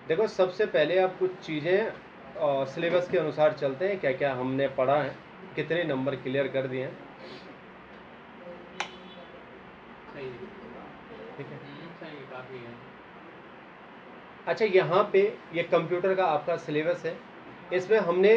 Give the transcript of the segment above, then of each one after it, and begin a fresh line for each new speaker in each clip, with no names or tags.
देखो सबसे पहले आप कुछ चीज़ें सिलेबस के अनुसार चलते हैं, क्या क्या हमने पढ़ा है, कितने नंबर क्लियर कर दिए हैं।
सही है।
ठीक है।
सही है, काफ़ी है।
अच्छा, यहाँ पे ये कंप्यूटर का आपका सिलेबस है। इसमें हमने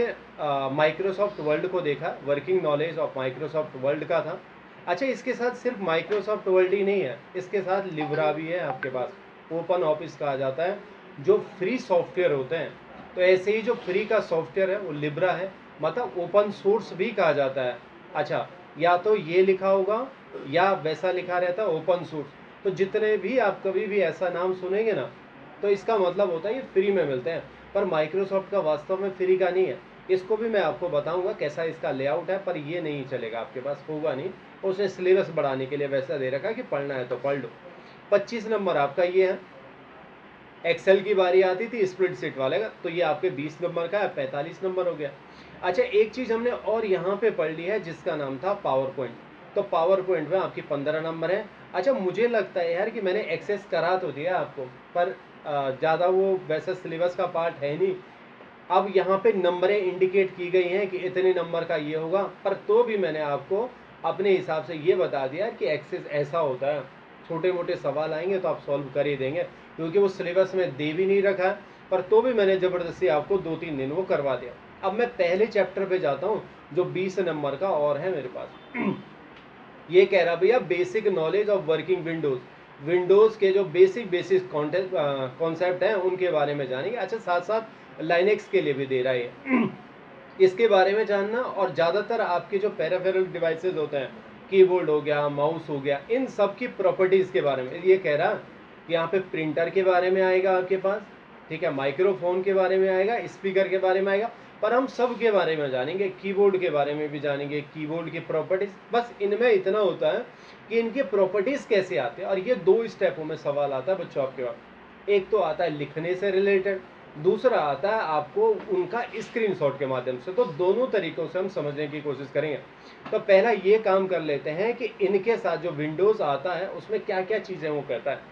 माइक्रोसॉफ्ट वर्ल्ड को देखा, working knowledge of Microsoft world का था। अच्छा, इसके साथ सिर्फ माइक्रोसॉफ्ट वर्ल्ड ही नहीं है, इसके साथ लिब्रा भी है आपके पास, ओपन ऑफिस कहा जाता है, जो फ्री सॉफ्टवेयर होते हैं। तो ऐसे ही जो फ्री का सॉफ्टवेयर है वो लिब्रा है, मतलब ओपन सोर्स भी कहा जाता है। अच्छा, या तो ये लिखा होगा या वैसा लिखा रहता है ओपन सोर्स। तो जितने भी आप कभी भी ऐसा नाम सुनेंगे ना, तो इसका मतलब होता है ये फ्री में मिलते हैं। पर माइक्रोसॉफ्ट का वास्तव में फ्री का नहीं है। इसको भी मैं आपको बताऊंगा कैसा इसका लेआउट है, पर ये नहीं चलेगा, आपके पास होगा नहीं। उसने सिलेबस बढ़ाने के लिए वैसा दे रखा है कि पढ़ना है तो पढ़ लो। 25 नंबर आपका ये है। एक्सेल की बारी आती थी स्प्रेडशीट वाले का, तो ये आपके 20 नंबर का है, 45 नंबर हो गया। अच्छा, एक चीज़ हमने और यहाँ पे पढ़ ली है जिसका नाम था पावर पॉइंट। तो पावर पॉइंट में आपकी 15 नंबर है। अच्छा, मुझे लगता है यार कि मैंने एक्सेस करा तो दिया आपको, पर ज़्यादा वो वैसा सिलेबस का पार्ट है नहीं। अब यहाँ पे नंबरें इंडिकेट की गई हैं कि इतने नंबर का ये होगा, पर तो भी मैंने आपको अपने हिसाब से ये बता दिया कि एक्सेस ऐसा होता है। छोटे मोटे सवाल आएंगे तो आप सॉल्व कर ही देंगे, क्योंकि वो सिलेबस में दे भी नहीं रखा है। पर तो भी मैंने ज़बरदस्ती आपको 2-3 दिन वो करवा दिया। अब मैं पहले चैप्टर पे जाता हूँ, जो 20 नंबर का और है मेरे पास। ये कह रहा भैया basic knowledge of working Windows, Windows के जो बेसिक कॉन्सेप्ट हैं उनके बारे में जानेंगे। अच्छा, साथ साथ लाइनेक्स के लिए भी दे रहा है इसके बारे में जानना। और ज़्यादातर आपके जो पेरिफेरल डिवाइसेस होते हैं, कीबोर्ड हो गया, माउस हो गया, इन सब की प्रॉपर्टीज़ के बारे में ये कह रहा कि यहाँ पे प्रिंटर के बारे में आएगा आपके पास, ठीक है, माइक्रोफोन के बारे में आएगा, स्पीकर के बारे में आएगा। पर हम सब के बारे में जानेंगे, कीबोर्ड के बारे में भी जानेंगे, कीबोर्ड की प्रॉपर्टीज़। बस इनमें इतना होता है कि इनके प्रॉपर्टीज़ कैसे आते हैं। और ये 2 स्टेपों में सवाल आता है बच्चों आपके पास। एक तो आता है लिखने से रिलेटेड, दूसरा आता है आपको उनका स्क्रीनशॉट के माध्यम से। तो दोनों तरीकों से हम समझने की कोशिश करेंगे। तो पहला ये काम कर लेते हैं कि इनके साथ जो विंडोज़ आता है उसमें क्या क्या चीज़ें वो कहता है।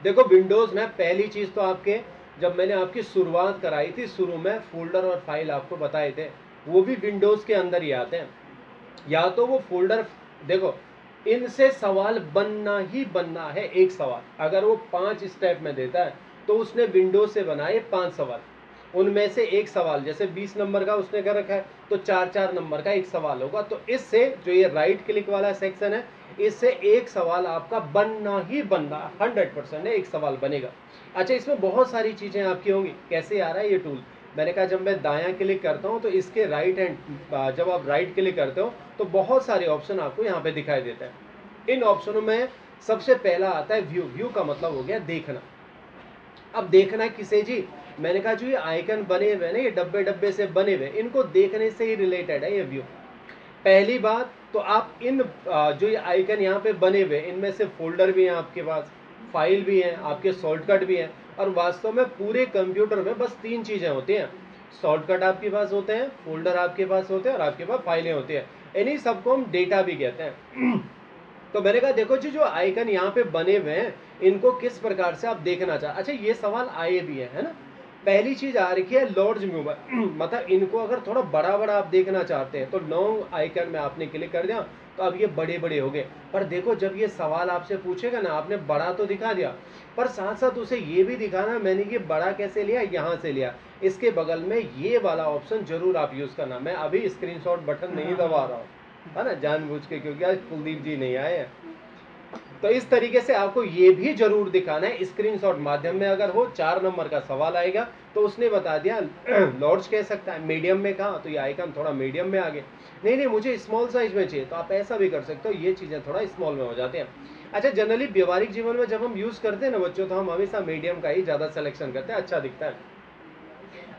देखो, विंडोज़ में पहली चीज़ तो आपके, जब मैंने आपकी शुरुआत कराई थी, शुरू में फोल्डर और फाइल आपको बताए थे, वो भी विंडोज़ के अंदर ही आते हैं। या तो वो फोल्डर, देखो इनसे सवाल बनना ही बनना है। एक सवाल अगर वो 5 स्टेप में देता है तो उसने विंडोज से बनाए 5 सवाल, उनमें से एक सवाल, जैसे 20 नंबर का उसने कर रखा है तो 4-4 नंबर का एक सवाल होगा। तो इससे जो ये राइट क्लिक वाला सेक्शन है, इससे एक सवाल आपका बनना ही बनना 100% है, एक सवाल बनेगा। अच्छा, इसमें बहुत सारी चीज़ें आपकी होंगी। कैसे आ रहा है ये टूल, मैंने कहा जब मैं दायां क्लिक करता हूं तो इसके राइट हैंड, जब आप राइट क्लिक करते हो तो बहुत सारे ऑप्शन आपको यहाँ पे दिखाई देते हैं। इन ऑप्शनों में सबसे पहला आता है व्यू। व्यू का मतलब हो गया देखना। अब देखना किसे जी, मैंने कहा जो ये आइकन बने हुए ना, ये डब्बे डब्बे से बने हुए, इनको देखने से ही रिलेटेड है ये व्यू। पहली बात तो आप इन जो ये आइकन यहाँ पे बने हुए, इनमें से फोल्डर भी हैं आपके पास, फाइल भी हैं आपके, शॉर्टकट भी हैं। और वास्तव में पूरे कंप्यूटर में बस 3 चीज़ें होती हैं। शॉर्टकट आपके पास होते हैं, फोल्डर आपके पास होते हैं, और आपके पास फाइलें होती हैं। इन्हीं सबको हम डेटा भी कहते हैं। तो मैंने कहा देखो जी, जो आइकन यहाँ पे बने हुए हैं इनको किस प्रकार से आप देखना चाहते। अच्छा, ये सवाल आए भी है ना। पहली चीज आ रखी है लॉर्ज मूवर, मतलब इनको अगर थोड़ा बड़ा बड़ा आप देखना चाहते हैं तो लॉन्ग आइकन में आपने क्लिक कर दिया तो अब ये बड़े बड़े हो गए। पर देखो, जब ये सवाल आपसे पूछेगा ना, आपने बड़ा तो दिखा दिया, पर साथ साथ उसे ये भी दिखाना मैंने ये बड़ा कैसे लिया, यहाँ से लिया। इसके बगल में ये वाला ऑप्शन जरूर आप यूज करना। मैं अभी स्क्रीनशॉट बटन नहीं दबा रहा हूँ, है ना, जानबूझ के, क्योंकि आज कुलदीप जी नहीं आए हैं। तो इस तरीके से आपको ये भी जरूर दिखाना है स्क्रीनशॉट माध्यम में। अगर हो 4 नंबर का सवाल आएगा तो उसने बता दिया लॉर्ज कह सकता है, मीडियम में कहा तो ये आइकन थोड़ा मीडियम में आ गए, नहीं नहीं मुझे स्मॉल साइज में चाहिए तो आप ऐसा भी कर सकते हो, ये चीज़ें थोड़ा स्मॉल में हो जाते हैं। अच्छा, जनरली व्यवहारिक जीवन में जब हम यूज़ करते हैं ना बच्चों, तो हम हमेशा मीडियम का ही ज़्यादा सिलेक्शन करते हैं, अच्छा दिखता है।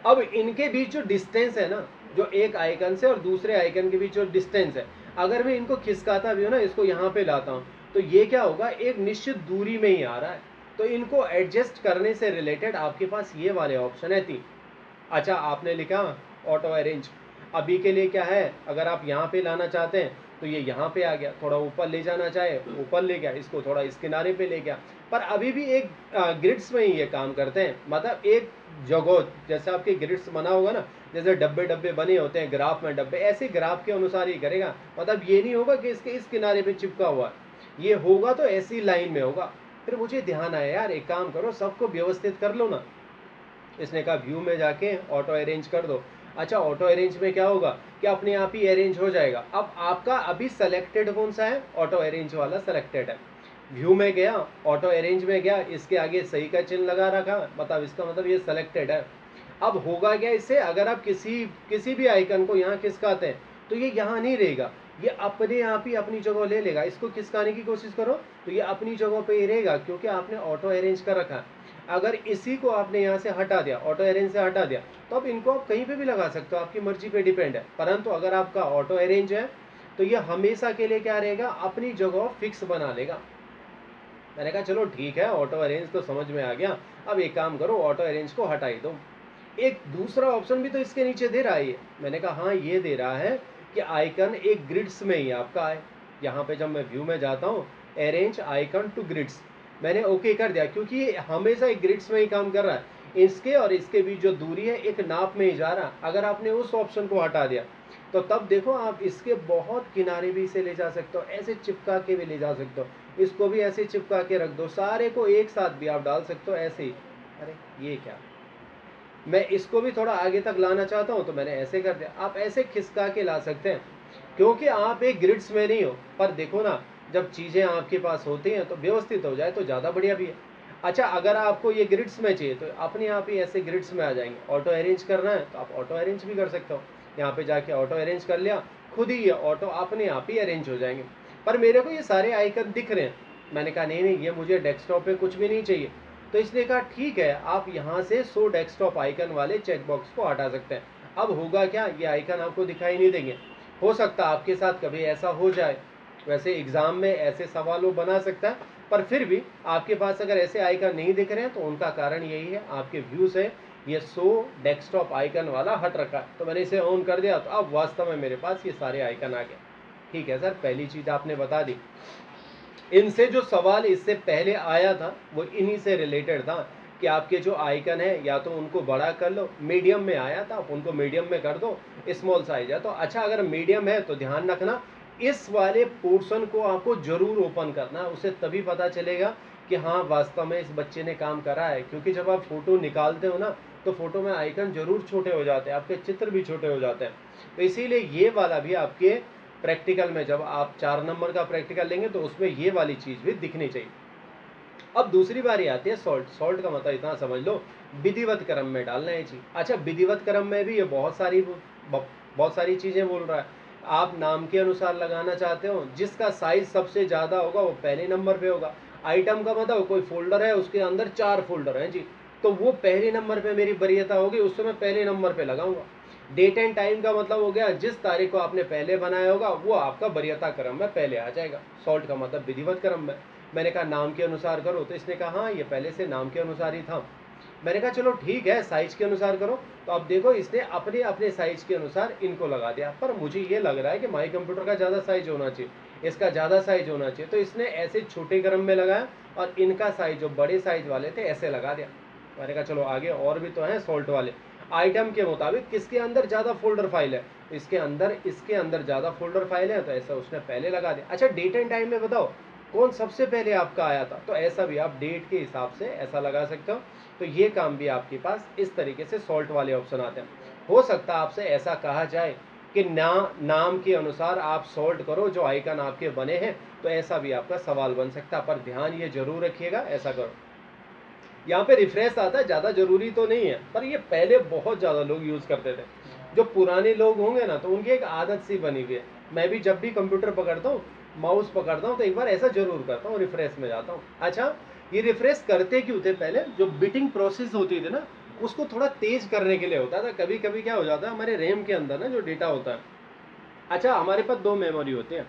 अब इनके बीच जो डिस्टेंस है ना, जो एक आइकन से और दूसरे आइकन के बीच जो डिस्टेंस है, अगर मैं इनको खिसकाता भी हूँ ना, इसको यहाँ पे लाता हूँ, तो ये क्या होगा, एक निश्चित दूरी में ही आ रहा है। तो इनको एडजस्ट करने से रिलेटेड आपके पास ये वाले ऑप्शन है 3। अच्छा, आपने लिखा ऑटो अरेंज, अभी के लिए क्या है, अगर आप यहाँ पे लाना चाहते हैं तो ये यहाँ पे आ गया, थोड़ा ऊपर ले जाना चाहे ऊपर ले गया, इसको थोड़ा इस किनारे पे ले गया। पर अभी भी एक ग्रिड्स में ही ये काम करते हैं। मतलब एक जगह जैसे आपके ग्रिड्स बना होगा ना, जैसे डब्बे डब्बे बने होते हैं ग्राफ में डब्बे, ऐसे ग्राफ के अनुसार ही करेगा। मतलब ये नहीं होगा कि इसके इस किनारे पे चिपका हुआ है, ये होगा तो ऐसी लाइन में होगा। फिर मुझे ध्यान आया यार एक काम करो, सबको व्यवस्थित कर लो ना। इसने कहा व्यू में जाके ऑटो अरेंज कर दो। अच्छा ऑटो अरेंज में क्या होगा कि अपने आप ही अरेंज हो जाएगा। अब आपका अभी सेलेक्टेड कौन सा है, ऑटो अरेंज वाला सेलेक्टेड है। व्यू में गया, ऑटो अरेंज में गया, इसके आगे सही का चिन्ह लगा रखा, मतलब इसका मतलब ये सेलेक्टेड है। अब होगा क्या इससे, अगर आप किसी भी आइकन को यहाँ खिसकाते हैं तो ये यहाँ नहीं रहेगा, ये अपने आप ही अपनी जगह ले लेगा। इसको खिसकाने की कोशिश करो तो ये अपनी जगह पे ही रहेगा, क्योंकि आपने ऑटो अरेंज कर रखा है। अगर इसी को आपने यहाँ से हटा दिया, ऑटो अरेंज से हटा दिया, तो अब इनको आप कहीं पे भी लगा सकते हो, आपकी मर्जी पे डिपेंड है। परंतु अगर आपका ऑटो अरेंज है तो ये हमेशा के लिए क्या रहेगा, अपनी जगह फिक्स बना लेगा। मैंने कहा चलो ठीक है, ऑटो अरेंज तो समझ में आ गया, अब एक काम करो ऑटो अरेंज को हटा ही दो। एक दूसरा ऑप्शन भी तो इसके नीचे दे रहा है ये। मैंने कहा हाँ ये दे रहा है कि आइकन एक ग्रिड्स में ही आपका है। यहाँ पे जब मैं व्यू में जाता हूँ, अरेंज आइकन टू ग्रिड्स, मैंने ओके कर दिया, क्योंकि ये हमेशा एक ग्रिड्स में ही काम कर रहा है। इसके और इसके बीच जो दूरी है एक नाप में ही जा रहा। अगर आपने उस ऑप्शन को हटा दिया तो तब देखो आप इसके बहुत किनारे भी इसे ले जा सकते हो, ऐसे चिपका के भी ले जा सकते हो, इसको भी ऐसे चिपका के रख दो, सारे को एक साथ भी आप डाल सकते हो ऐसे ही। अरे ये क्या, मैं इसको भी थोड़ा आगे तक लाना चाहता हूं तो मैंने ऐसे कर दिया। आप ऐसे खिसका के ला सकते हैं, क्योंकि आप एक ग्रिड्स में नहीं हो। पर देखो ना, जब चीजें आपके पास होती हैं तो व्यवस्थित हो जाए तो ज्यादा बढ़िया भी है। अच्छा अगर आपको ये ग्रिड्स में चाहिए तो अपने आप ही ऐसे ग्रिड्स में आ जाएंगे। ऑटो अरेंज करना है तो आप ऑटो अरेंज भी कर सकते हो, यहाँ पे जाके ऑटो अरेंज कर लिया, खुद ही ये ऑटो अपने आप ही अरेंज हो जाएंगे। पर मेरे को ये सारे आइकन दिख रहे हैं। मैंने कहा नहीं नहीं, ये मुझे डेस्कटॉप पे कुछ भी नहीं चाहिए। तो इसने कहा ठीक है, आप यहाँ से 100 डेस्कटॉप आइकन वाले चेकबॉक्स को हटा सकते हैं। अब होगा क्या, ये आइकन आपको दिखाई नहीं देंगे। हो सकता है आपके साथ कभी ऐसा हो जाए, वैसे एग्जाम में ऐसे सवाल वो बना सकता है, पर फिर भी आपके पास अगर ऐसे आइकन नहीं दिख रहे हैं तो उनका कारण यही है, आपके व्यू से ये 100 डेस्कटॉप आइकन वाला हट रखा है। तो मैंने इसे ऑन कर दिया तो अब वास्तव में मेरे पास ये सारे आइकन आ गए। ठीक है सर, पहली चीज आपने बता दी। इनसे जो सवाल इससे पहले आया था वो इन्हीं से रिलेटेड था कि आपके जो आइकन है या तो उनको बड़ा कर लो, मीडियम में आया था आप उनको मीडियम में कर दो, स्मॉल साइज है तो अच्छा अगर मीडियम है तो ध्यान रखना इस वाले पोर्शन को आपको जरूर ओपन करना, उसे तभी पता चलेगा कि हाँ वास्तव में इस बच्चे ने काम करा है। क्योंकि जब आप फोटो निकालते हो ना तो फोटो में आइकन जरूर छोटे हो जाते हैं, आपके चित्र भी छोटे हो जाते हैं। तो इसीलिए ये वाला भी आपके प्रैक्टिकल में, जब आप 4 नंबर का प्रैक्टिकल लेंगे तो उसमें ये वाली चीज भी दिखनी चाहिए। अब दूसरी बारी आती है सॉल्ट। सॉल्ट का मतलब इतना समझ लो, विधिवत क्रम में डालना है चीज। अच्छा विधिवत क्रम में भी ये बहुत सारी चीजें बोल रहा है। आप नाम के अनुसार लगाना चाहते हो, जिसका साइज सबसे ज्यादा होगा वो पहले नंबर पे होगा। आइटम का मतलब कोई फोल्डर है उसके अंदर 4 फोल्डर हैं जी, तो वो पहले नंबर पे मेरी वरीयता होगी, उससे मैं पहले नंबर पे लगाऊंगा। डेट एंड टाइम का मतलब हो गया जिस तारीख को आपने पहले बनाया होगा वो आपका वरीयता क्रम में पहले आ जाएगा। सॉल्ट का मतलब विधिवत क्रम में। मैंने कहा नाम के अनुसार करो, तो इसने कहा हाँ ये पहले से नाम के अनुसार ही था। मैंने कहा चलो ठीक है साइज के अनुसार करो। तो अब देखो इसने अपने अपने साइज के अनुसार इनको लगा दिया। पर मुझे ये लग रहा है कि माई कंप्यूटर का ज़्यादा साइज होना चाहिए, इसका ज़्यादा साइज होना चाहिए, तो इसने ऐसे छोटे क्रम में लगाया और इनका साइज जो बड़े साइज वाले थे ऐसे लगा दिया। मैंने कहा चलो आगे और भी तो हैं सॉल्ट वाले। आइटम के मुताबिक किसके अंदर ज़्यादा फोल्डर फाइल है, इसके अंदर ज़्यादा फोल्डर फाइल है तो ऐसा उसने पहले लगा दिया। अच्छा डेट एंड टाइम में बताओ कौन सबसे पहले आपका आया था, तो ऐसा भी आप डेट के हिसाब से ऐसा लगा सकते हो। तो ये काम भी आपके पास इस तरीके से सॉल्ट वाले ऑप्शन आते हैं। हो सकता है आपसे ऐसा कहा जाए कि नाम के अनुसार आप सॉल्ट करो जो आइकन आपके बने हैं, तो ऐसा भी आपका सवाल बन सकता है। पर ध्यान ये जरूर रखिएगा ऐसा करो। यहाँ पे रिफ्रेश आता है, ज़्यादा जरूरी तो नहीं है, पर ये पहले बहुत ज़्यादा लोग यूज़ करते थे। जो पुराने लोग होंगे ना तो उनकी एक आदत सी बनी हुई है। मैं भी जब भी कंप्यूटर पकड़ता हूँ, माउस पकड़ता हूँ, तो एक बार ऐसा जरूर करता हूँ, रिफ्रेश में जाता हूँ। अच्छा ये रिफ्रेश करते क्यों थे, पहले जो बिटिंग प्रोसेस होती थी ना उसको थोड़ा तेज करने के लिए होता था। कभी कभी क्या हो जाता है हमारे रैम के अंदर ना जो डेटा होता है, अच्छा हमारे पास 2 मेमोरी होती है,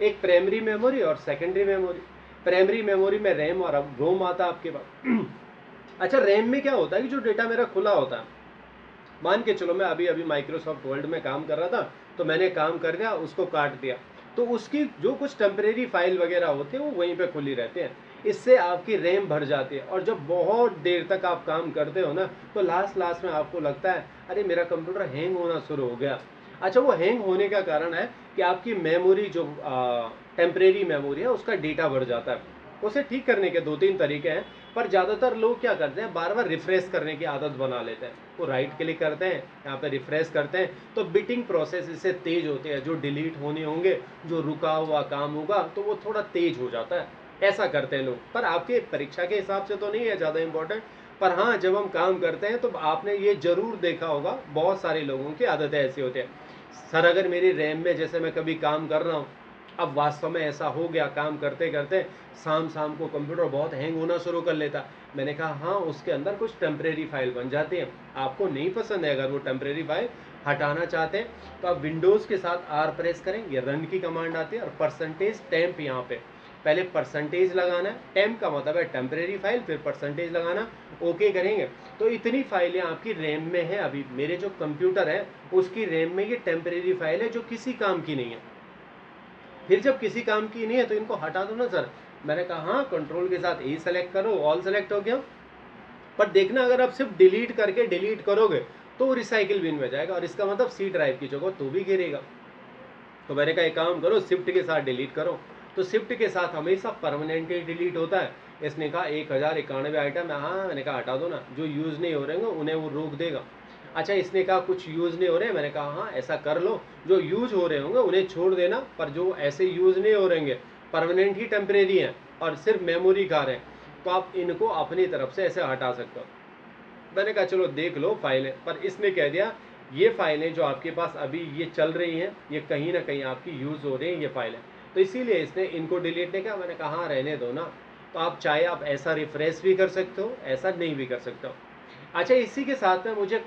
एक प्राइमरी मेमोरी और सेकेंडरी मेमोरी। प्राइमरी मेमोरी में रैम और रोम आता है आपके पास। अच्छा रैम में क्या होता है कि जो डेटा मेरा खुला होता है, मान के चलो मैं अभी अभी माइक्रोसॉफ्ट वर्ड में काम कर रहा था तो मैंने काम कर दिया, उसको काट दिया, तो उसकी जो कुछ टेम्परेरी फाइल वगैरह होते हैं वो वहीं पे खुली रहते हैं। इससे आपकी रैम भर जाती है, और जब बहुत देर तक आप काम करते हो ना, तो लास्ट में आपको लगता है अरे मेरा कंप्यूटर हैंग होना शुरू हो गया। अच्छा, वो हैंग होने का कारण है कि आपकी मेमोरी जो टेम्परेरी मेमोरी है उसका डेटा भर जाता है। उसे ठीक करने के 2-3 तरीके हैं, पर ज़्यादातर लोग क्या करते हैं, बार बार रिफ्रेश करने की आदत बना लेते हैं। वो राइट क्लिक करते हैं, यहाँ पे रिफ्रेश करते हैं, तो बिटिंग प्रोसेस इससे तेज होते हैं। जो डिलीट होने होंगे, जो रुका हुआ काम होगा, तो वो थोड़ा तेज हो जाता है। ऐसा करते हैं लोग, पर आपके परीक्षा के हिसाब से तो नहीं है ज़्यादा इम्पोर्टेंट। पर हाँ, जब हम काम करते हैं तो आपने ये जरूर देखा होगा, बहुत सारे लोगों की आदतें ऐसी होती है। सर, अगर मेरी रैम में, जैसे मैं कभी काम कर रहा हूँ, अब वास्तव में ऐसा हो गया, काम करते करते शाम को कंप्यूटर बहुत हैंग होना शुरू कर लेता। मैंने कहा हाँ, उसके अंदर कुछ टेम्परेरी फाइल बन जाती है, आपको नहीं पसंद है। अगर वो टेम्परेरी फाइल हटाना चाहते हैं तो आप विंडोज़ के साथ आर प्रेस करें, ये रन की कमांड आती है, और परसेंटेज टेम्प, यहाँ पे पहले परसेंटेज लगाना है, टेम्प का मतलब है टेम्परेरी फाइल, फिर परसेंटेज लगाना, ओके करेंगे तो इतनी फाइलें आपकी रैम में है। अभी मेरे जो कंप्यूटर है उसकी रैम में ये टेम्परेरी फाइल है जो किसी काम की नहीं है। फिर जब किसी काम की नहीं है तो इनको हटा दो ना सर। मैंने कहा हाँ, कंट्रोल के साथ ई सेलेक्ट करो, ऑल सेलेक्ट हो गया। पर देखना, अगर आप सिर्फ डिलीट करके डिलीट करोगे तो रिसाइकिल बिन में जाएगा, और इसका मतलब सी ड्राइव की जगह तो भी गिरेगा। तो मैंने कहा एक काम करो, शिफ्ट के साथ डिलीट करो। तो शिफ्ट के साथ हमेशा परमानेंटली डिलीट होता है। इसने कहा 1091 आइटम है। हाँ, मैंने कहा हटा दो ना, जो यूज़ नहीं हो रहे होंगे उन्हें वो रोक देगा। अच्छा, इसने कहा कुछ यूज़ नहीं हो रहे, मैंने कहा हाँ ऐसा कर लो, जो यूज़ हो रहे होंगे उन्हें छोड़ देना, पर जो ऐसे यूज़ नहीं हो रहेंगे, परमानेंट ही टेम्परेरी हैं और सिर्फ मेमोरी खा रहे हैं, तो आप इनको अपनी तरफ से ऐसे हटा सकते हो। मैंने कहा चलो देख लो फाइलें, पर इसने कह दिया ये फाइलें जो आपके पास अभी ये चल रही हैं, ये कहीं ना कहीं आपकी यूज़ हो रही हैं ये फाइलें, तो इसीलिए इसने इनको डिलीट नहीं किया। मैंने कहा हाँ रहने दो ना। तो आप चाहे आप ऐसा रिफ्रेश भी कर सकते हो, ऐसा नहीं भी कर सकते हो। अच्छा, इसी के साथ में मुझे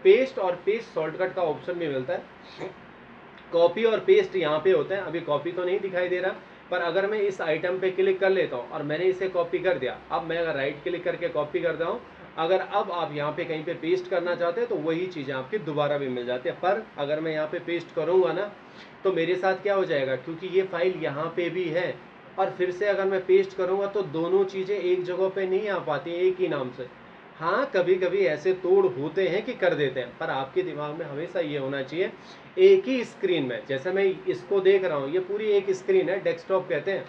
पेस्ट और पेस्ट शॉर्टकट का ऑप्शन भी मिलता है। कॉपी और पेस्ट यहाँ पे होते हैं, अभी कॉपी तो नहीं दिखाई दे रहा, पर अगर मैं इस आइटम पे क्लिक कर लेता हूँ और मैंने इसे कॉपी कर दिया, अब मैं अगर राइट क्लिक करके कॉपी करता हूँ, अगर अब आप यहाँ पे कहीं पे पेस्ट करना चाहते हैं तो वही चीज़ें आपकी दोबारा भी मिल जाती है। पर अगर मैं यहाँ पे पेस्ट करूँगा ना, तो मेरे साथ क्या हो जाएगा, क्योंकि ये फाइल यहाँ पे भी है, और फिर से अगर मैं पेस्ट करूँगा तो दोनों चीज़ें एक जगह पे नहीं आ पाती एक ही नाम से। हाँ, कभी कभी ऐसे तोड़ होते हैं कि कर देते हैं, पर आपके दिमाग में हमेशा ये होना चाहिए एक ही स्क्रीन में, जैसे मैं इसको देख रहा हूँ, ये पूरी एक स्क्रीन है, डेस्कटॉप कहते हैं।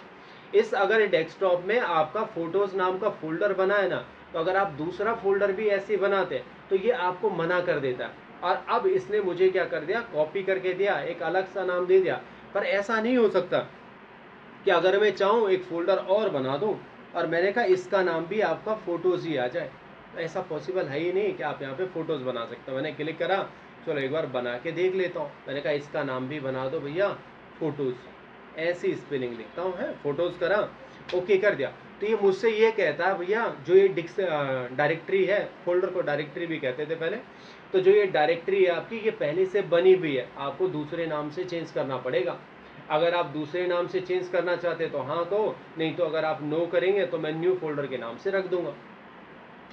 इस अगर डेस्कटॉप में आपका फोटोज नाम का फोल्डर बना है ना, तो अगर आप दूसरा फोल्डर भी ऐसे बनाते हैं तो ये आपको मना कर देता है। और अब इसने मुझे क्या कर दिया, कॉपी करके दिया, एक अलग सा नाम दे दिया। पर ऐसा नहीं हो सकता कि अगर मैं चाहूँ एक फोल्डर और बना दूँ और मैंने कहा इसका नाम भी आपका फोटोज ही आ जाए, तो ऐसा पॉसिबल है ही नहीं कि आप यहाँ पे फोटोज बना सकते हो। मैंने क्लिक करा, चलो एक बार बना के देख लेता हूँ। मैंने कहा इसका नाम भी बना दो भैया फोटोज, ऐसी स्पेलिंग लिखता हूँ, है फोटोज करा, ओके कर दिया। तो ये मुझसे ये कहता है भैया जो ये डायरेक्टरी है, फोल्डर को डायरेक्टरी भी कहते थे पहले, तो जो ये डायरेक्टरी है आपकी ये पहले से बनी हुई है, आपको दूसरे नाम से चेंज करना पड़ेगा। अगर आप दूसरे नाम से चेंज करना चाहते तो हाँ कहो, नहीं तो अगर आप नो करेंगे तो मैं न्यू फोल्डर के नाम से रख दूंगा।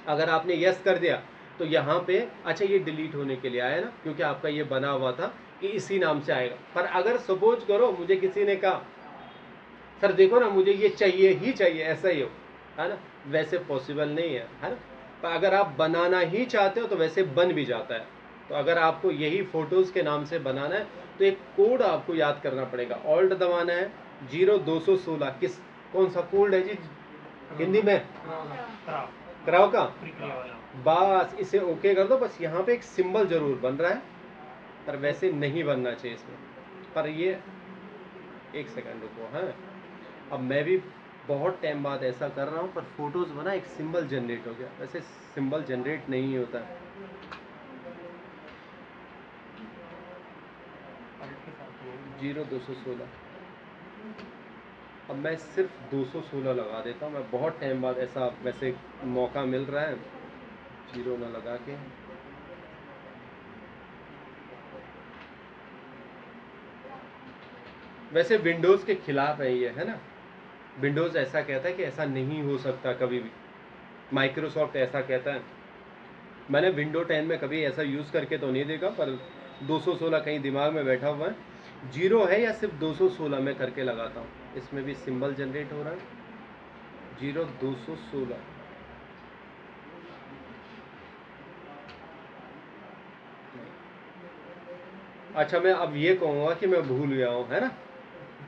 अगर आपने यस कर दिया तो यहाँ पे अच्छा ये डिलीट होने के लिए आया ना, क्योंकि आपका ये बना हुआ था कि इसी नाम से आएगा। पर अगर सपोज करो मुझे किसी ने कहा सर देखो ना मुझे ये चाहिए ही चाहिए, ऐसा ही हो, है ना, वैसे पॉसिबल नहीं है ना। पर अगर आप बनाना ही चाहते हो तो वैसे बन भी जाता है। तो अगर आपको यही फोटोज़ के नाम से बनाना है तो एक कोड आपको याद करना पड़ेगा, ऑल्ट दबाना है, 0216, किस कौन सा कोड है जी हिंदी में, कराओ का, बस इसे ओके कर दो। बस यहाँ पे एक सिंबल जरूर बन रहा है, पर वैसे नहीं बनना चाहिए इसमें। पर ये एक सेकंड रुको, हाँ अब मैं भी बहुत टाइम बाद ऐसा कर रहा हूँ, पर फोटोज़ बना एक सिंबल जनरेट हो गया, वैसे सिंबल जनरेट नहीं होता है। 0216, अब मैं सिर्फ 216 लगा देता हूँ। मैं बहुत टाइम बाद ऐसा वैसे मौका मिल रहा है, जीरो ना लगा के। वैसे विंडोज़ के खिलाफ है ये, है ना, विंडोज़ ऐसा कहता है कि ऐसा नहीं हो सकता कभी भी, माइक्रोसॉफ्ट ऐसा कहता है। मैंने विंडो 10 में कभी ऐसा यूज़ करके तो नहीं देखा, पर 216 कहीं दिमाग में बैठा हुआ है। जीरो है या सिर्फ 216 में करके लगाता हूँ, इसमें भी सिंबल जनरेट हो रहा है। 0216। अच्छा, मैं अब ये कहूँगा कि मैं भूल गया हूँ, है ना,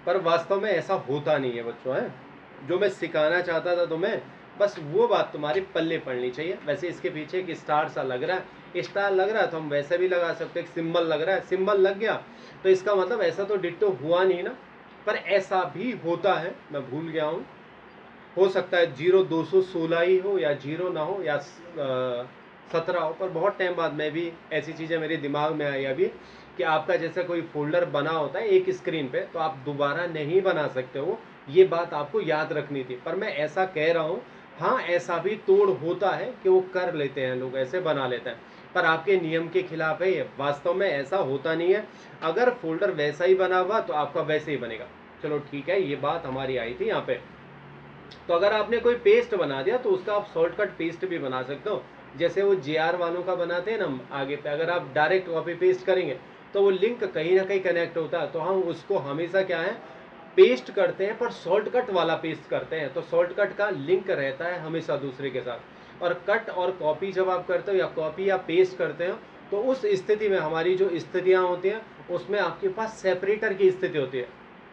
पर वास्तव में ऐसा होता नहीं है बच्चों, है। जो मैं सिखाना चाहता था तुम्हें, बस वो बात तुम्हारी पल्ले पड़नी चाहिए। वैसे इसके पीछे एक स्टार सा लग रहा है, स्टार लग रहा है तो हम वैसे भी लगा सकते हैं। एक सिंबल लग रहा है, सिंबल लग गया तो इसका मतलब ऐसा तो डिट्टो हुआ नहीं ना, पर ऐसा भी होता है। मैं भूल गया हूँ, हो सकता है 0216 ही हो या 0 ना हो या 17 हो, पर बहुत टाइम बाद मैं भी ऐसी चीज़ें मेरे दिमाग में आई अभी कि आपका जैसे कोई फोल्डर बना होता है एक स्क्रीन पे, तो आप दोबारा नहीं बना सकते हो। ये बात आपको याद रखनी थी, पर मैं ऐसा कह रहा हूँ, हाँ ऐसा भी तोड़ होता है कि वो कर लेते हैं लोग, ऐसे बना लेते हैं, पर आपके नियम के खिलाफ है ये। वास्तव में ऐसा होता नहीं है। अगर फोल्डर वैसा ही बना हुआ तो आपका वैसे ही बनेगा। चलो ठीक है, ये बात हमारी आई थी यहाँ पे। तो अगर आपने कोई पेस्ट बना दिया तो उसका आप शॉर्टकट पेस्ट भी बना सकते हो, जैसे वो JR वालों का बनाते हैं ना हम आगे पे। अगर आप डायरेक्ट कॉपी पेस्ट करेंगे तो वो लिंक कहीं ना कहीं कनेक्ट होता है, तो हम उसको हमेशा क्या है पेस्ट करते हैं, पर शॉर्टकट वाला पेस्ट करते हैं। तो शॉर्टकट का लिंक रहता है हमेशा दूसरे के साथ। और कट और कॉपी जब आप करते हो या कॉपी या पेस्ट करते हो, तो उस स्थिति में हमारी जो स्थितियाँ होती हैं उसमें आपके पास सेपरेटर की स्थिति होती है।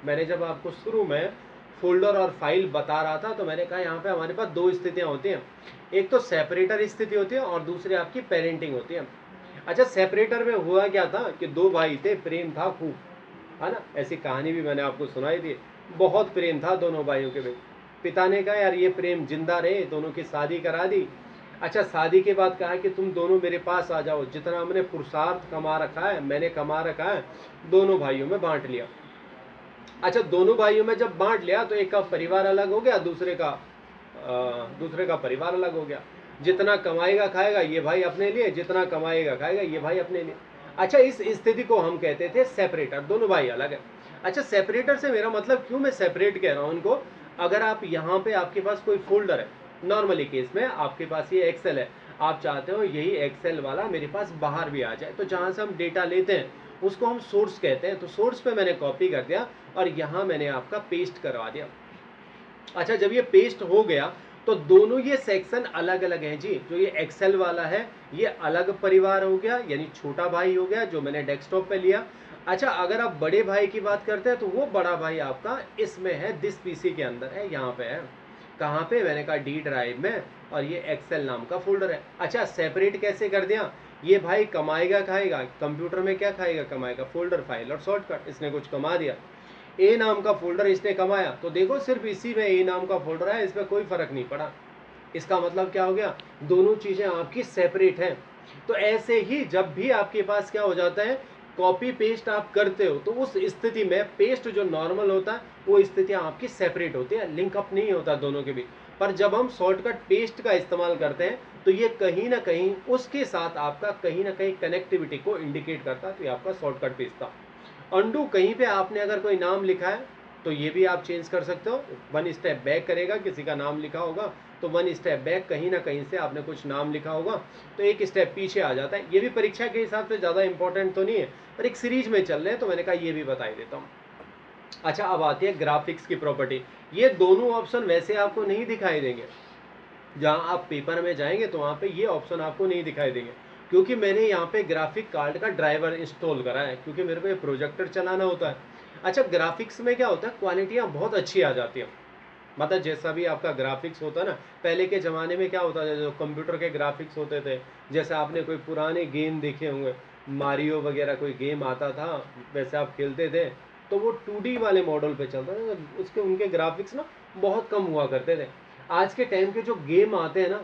मैंने जब आपको शुरू में फोल्डर और फाइल बता रहा था तो मैंने कहा यहाँ पे हमारे पास दो स्थितियाँ होती हैं, एक तो सेपरेटर स्थिति होती है और दूसरी आपकी पेरेंटिंग होती है। अच्छा, सेपरेटर में हुआ क्या था कि दो भाई थे, प्रेम था खूब, है ना, ऐसी कहानी भी मैंने आपको सुनाई थी। बहुत प्रेम था दोनों भाइयों के बीच। पिता ने कहा यार ये प्रेम जिंदा रहे, दोनों की शादी करा दी। अच्छा, शादी के बाद कहा कि तुम दोनों मेरे पास आ जाओ, जितना हमने पुरुषार्थ कमा रखा है, मैंने कमा रखा है, दोनों भाइयों में बांट लिया। अच्छा, दोनों भाइयों में जब बांट लिया तो एक का परिवार अलग हो गया, दूसरे का परिवार अलग हो गया। जितना कमाएगा खाएगा ये भाई अपने लिए, जितना कमाएगा खाएगा ये भाई अपने लिए। अच्छा, इस स्थिति को हम कहते थे सेपरेटर, दोनों भाई अलग है। अच्छा, सेपरेटर से मेरा मतलब क्यों मैं सेपरेट कह रहा हूं उनको, अगर आप यहाँ पे आपके पास कोई फोल्डर है, नॉर्मली केस में आपके पास ये एक्सेल है, आप चाहते हो यही एक्सेल वाला मेरे पास बाहर भी आ जाए, तो जहां से हम डेटा लेते हैं उसको हम सोर्स कहते हैं। तो सोर्स पे मैंने कॉपी कर दिया और यहाँ मैंने आपका पेस्ट करवा दिया। अच्छा, जब ये पेस्ट हो गया तो दोनों ये सेक्शन अलग अलग हैं जी। जो ये एक्सेल वाला है ये अलग परिवार हो गया, यानी छोटा भाई हो गया जो मैंने डेस्कटॉप पे लिया। अच्छा, अगर आप बड़े भाई की बात करते हैं तो वो बड़ा भाई आपका इसमें है, दिस पीसी के अंदर है, यहाँ पे है। कहाँ पे? मैंने कहा डी ड्राइव में, और ये एक्सेल नाम का फोल्डर है। अच्छा, सेपरेट कैसे कर दिया? ये भाई कमाएगा खाएगा, कंप्यूटर में क्या खाएगा कमाएगा, फोल्डर फाइल और शॉर्टकट, इसने कुछ कमा दिया। ए नाम का फोल्डर इसने कमाया, तो देखो सिर्फ इसी में ए नाम का फोल्डर है, इसमें कोई फर्क नहीं पड़ा। इसका मतलब क्या हो गया, दोनों चीजें आपकी सेपरेट हैं। तो ऐसे ही जब भी आपके पास क्या हो जाता है, कॉपी पेस्ट आप करते हो, तो उस स्थिति में पेस्ट जो नॉर्मल होता है वो स्थितियां आपकी सेपरेट होती है, लिंकअप नहीं होता दोनों के बीच। पर जब हम शॉर्टकट पेस्ट का इस्तेमाल करते हैं तो ये कहीं ना कहीं उसके साथ आपका कहीं ना कहीं कनेक्टिविटी को इंडिकेट करता है, तो ये आपका शॉर्टकट पेस्ट था। अंडू, कहीं पे आपने अगर कोई नाम लिखा है तो ये भी आप चेंज कर सकते हो, वन स्टेप बैक करेगा। किसी का नाम लिखा होगा तो वन स्टेप बैक, कहीं ना कहीं से आपने कुछ नाम लिखा होगा तो एक स्टेप पीछे आ जाता है। ये भी परीक्षा के हिसाब से ज़्यादा इंपॉर्टेंट तो नहीं है, पर एक सीरीज में चल रहे हैं तो मैंने कहा ये भी बता ही देता हूँ। अच्छा, अब आती है ग्राफिक्स की प्रॉपर्टी। ये दोनों ऑप्शन वैसे आपको नहीं दिखाई देंगे, जहाँ आप पेपर में जाएंगे तो वहाँ पे ये ऑप्शन आपको नहीं दिखाई देंगे, क्योंकि मैंने यहाँ पे ग्राफिक कार्ड का ड्राइवर इंस्टॉल करा है, क्योंकि मेरे को ये प्रोजेक्टर चलाना होता है। अच्छा, ग्राफिक्स में क्या होता है, क्वालिटियाँ बहुत अच्छी आ जाती हैं। मतलब जैसा भी आपका ग्राफिक्स होता है ना, पहले के ज़माने में क्या होता था, जो कंप्यूटर के ग्राफिक्स होते थे, जैसे आपने कोई पुराने गेम देखे होंगे, मारियो वगैरह कोई गेम आता था, वैसे आप खेलते थे तो वो 2D वाले मॉडल पे चलता था, उसके उनके ग्राफिक्स ना बहुत कम हुआ करते थे। आज के टाइम के जो गेम आते हैं ना,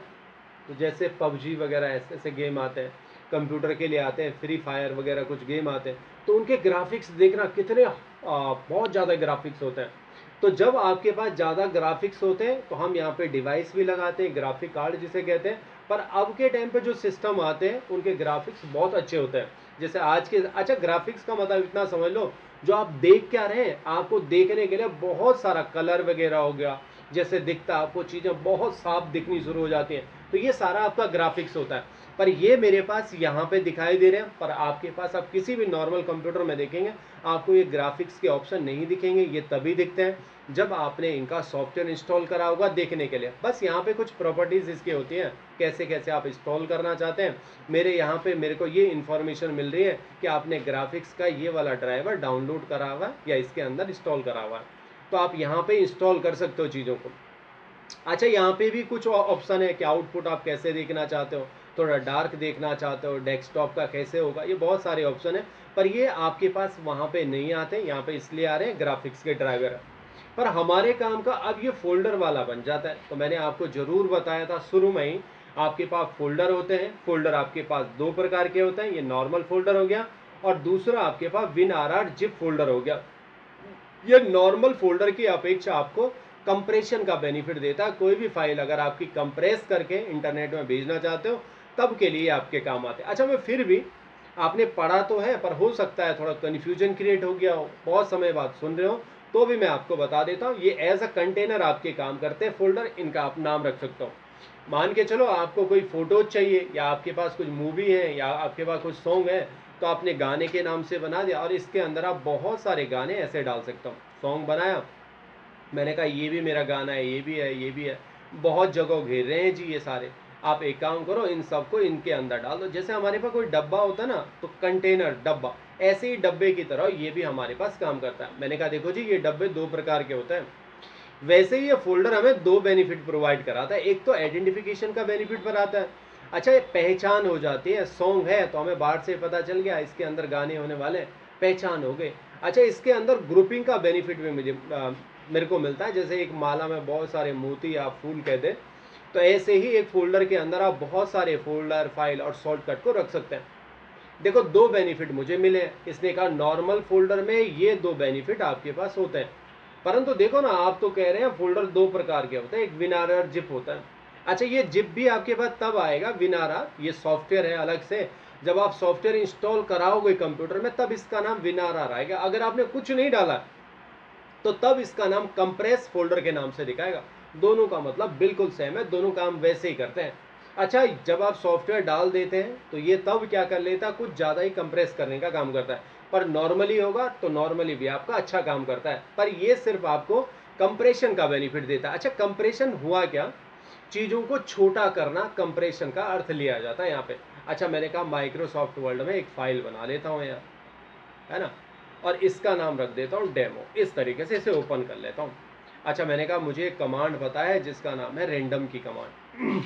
तो जैसे पबजी वगैरह ऐसे ऐसे गेम आते हैं, कंप्यूटर के लिए आते हैं, फ्री फायर वगैरह कुछ गेम आते हैं, तो उनके ग्राफिक्स देखना कितने बहुत ज़्यादा ग्राफिक्स होते हैं। तो जब आपके पास ज़्यादा ग्राफिक्स होते हैं तो हम यहाँ पे डिवाइस भी लगाते हैं, ग्राफिक कार्ड जिसे कहते हैं। पर अब के टाइम पे जो सिस्टम आते हैं उनके ग्राफिक्स बहुत अच्छे होते हैं, जैसे आज के। अच्छा, ग्राफिक्स का मतलब इतना समझ लो, जो आप देख क्या रहे हैं, आपको देखने के लिए बहुत सारा कलर वगैरह हो गया, जैसे दिखता है आपको चीज़ें बहुत साफ दिखनी शुरू हो जाती हैं। तो ये सारा आपका ग्राफिक्स होता है। पर ये मेरे पास यहाँ पे दिखाई दे रहे हैं, पर आपके पास आप किसी भी नॉर्मल कंप्यूटर में देखेंगे आपको ये ग्राफिक्स के ऑप्शन नहीं दिखेंगे। ये तभी दिखते हैं जब आपने इनका सॉफ्टवेयर इंस्टॉल करा होगा देखने के लिए। बस यहाँ पे कुछ प्रॉपर्टीज़ इसकी होती हैं, कैसे कैसे आप इंस्टॉल करना चाहते हैं। मेरे यहाँ पे मेरे को ये इन्फॉर्मेशन मिल रही है कि आपने ग्राफिक्स का ये वाला ड्राइवर डाउनलोड करा हुआ है या इसके अंदर इंस्टॉल करा हुआ है, तो आप यहाँ पे इंस्टॉल कर सकते हो चीज़ों को। अच्छा, यहाँ पे भी कुछ ऑप्शन है कि आउटपुट आप कैसे देखना चाहते हो, थोड़ा डार्क देखना चाहते हो, डेस्कटॉप का कैसे होगा, ये बहुत सारे ऑप्शन है। पर ये आपके पास वहाँ पे नहीं आते, यहाँ पे इसलिए आ रहे हैं ग्राफिक्स के ड्राइवर। पर हमारे काम का अब ये फोल्डर वाला बन जाता है। तो मैंने आपको ज़रूर बताया था शुरू में ही, आपके पास फोल्डर होते हैं। फोल्डर आपके पास दो प्रकार के होते हैं, ये नॉर्मल फोल्डर हो गया और दूसरा आपके पास WinRAR जिप फोल्डर हो गया। ये नॉर्मल फोल्डर की अपेक्षा आपको कंप्रेशन का बेनिफिट देता है। कोई भी फाइल अगर आपकी कंप्रेस करके इंटरनेट में भेजना चाहते हो तब के लिए आपके काम आते हैं। अच्छा, मैं फिर भी, आपने पढ़ा तो है पर हो सकता है थोड़ा कन्फ्यूजन क्रिएट हो गया हो, बहुत समय बाद सुन रहे हो, तो भी मैं आपको बता देता हूँ। ये एज अ कंटेनर आपके काम करते हैं फोल्डर, इनका आप नाम रख सकता हूँ। मान के चलो आपको कोई फोटोज चाहिए या आपके पास कुछ मूवी है या आपके पास कुछ सॉन्ग है, तो आपने गाने के नाम से बना दिया और इसके अंदर आप बहुत सारे गाने ऐसे डाल सकता हूँ। सॉन्ग बनाया, मैंने कहा ये भी मेरा गाना है, ये भी है, ये भी है, बहुत जगह घेर रहे हैं जी ये सारे। आप एक काम करो, इन सबको इनके अंदर डाल दो। जैसे हमारे पास कोई डब्बा होता है ना, तो कंटेनर डब्बा, ऐसे ही डब्बे की तरह ये भी हमारे पास काम करता है। मैंने कहा देखो जी, ये डब्बे दो प्रकार के होते हैं। वैसे ही ये फोल्डर हमें दो बेनिफिट प्रोवाइड कराता है। एक तो आइडेंटिफिकेशन का बेनिफिट बनाता है। अच्छा, ये पहचान हो जाती है, सॉन्ग है तो हमें बाहर से पता चल गया इसके अंदर गाने होने वाले, पहचान हो गए। अच्छा, इसके अंदर ग्रुपिंग का बेनिफिट भी मेरे को मिलता है। जैसे एक माला में बहुत सारे मोती आप फूल कह दे, तो ऐसे ही एक फोल्डर के अंदर आप बहुत सारे फोल्डर, फाइल और शॉर्टकट को रख सकते हैं। देखो, दो बेनिफिट मुझे मिले। इसने कहा नॉर्मल फोल्डर में ये दो बेनिफिट आपके पास होते हैं। परंतु देखो ना, आप तो कह रहे हैं फोल्डर दो प्रकार के होते हैं, एक WinRAR जिप होता है। अच्छा, ये जिप भी आपके पास तब आएगा, WinRAR ये सॉफ्टवेयर है अलग से, जब आप सॉफ्टवेयर इंस्टॉल कराओगे कंप्यूटर में तब इसका नाम WinRAR आएगा। अगर आपने कुछ नहीं डाला तो तब इसका नाम कंप्रेस फोल्डर के नाम से दिखाएगा। दोनों का मतलब बिल्कुल सेम है, दोनों काम वैसे ही करते हैं। अच्छा, जब आप सॉफ्टवेयर डाल देते हैं तो ये तब क्या कर लेता है, कुछ ज़्यादा ही कंप्रेस करने का काम करता है। पर नॉर्मली होगा तो नॉर्मली भी आपका अच्छा काम करता है, पर ये सिर्फ आपको कंप्रेशन का बेनिफिट देता है। अच्छा, कंप्रेशन हुआ क्या, चीज़ों को छोटा करना कंप्रेशन का अर्थ लिया जाता है यहाँ पे। अच्छा, मैंने कहा माइक्रोसॉफ्ट वर्ड में एक फाइल बना लेता हूँ यार, है ना, और इसका नाम रख देता हूँ डेमो। इस तरीके से इसे ओपन कर लेता हूँ। अच्छा, मैंने कहा मुझे एक कमांड पता है जिसका नाम है रैंडम की कमांड।